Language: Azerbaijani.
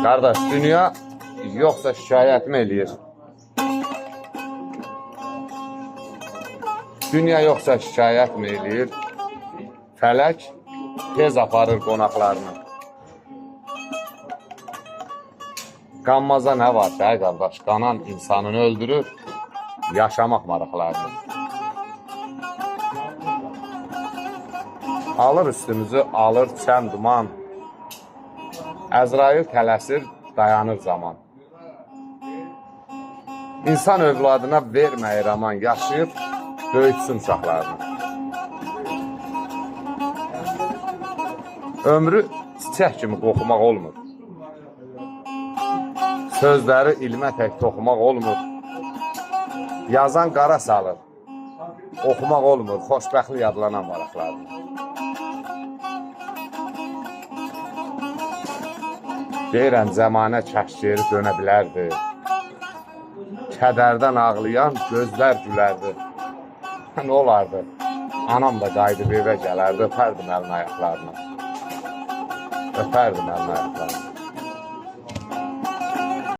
Qardaş, dünya yoxsa şikayət mi eləyir? Dünya yoxsa şikayət mi eləyir? Fələk tez aparır qonaqlarını. Qanmaza nə var ki, qardaş? Qanan insanını öldürür, yaşamaq maraqlarını. Alır üstümüzü, alır çən duman. Əzrail tələsir, dayanır zaman. İnsan övladına verməyir aman, yaşayıb böyütsün uşaqlarını. Ömrü çiçək kimi qoxumaq olmur. Sözləri ilmə tək toxumaq olmur. Yazan qara salır, oxumaq olmur, xoşbəxtlik adlanan maraqlarını. Deyirəm, zəmanə kəş geri dönə bilərdi. Kədərdən ağlayan gözlər gülərdi. Nə olardı? Anam da qayıdıb evə gələrdi, öpərdim əlin ayaqlarını. Öpərdim əlin ayaqlarını.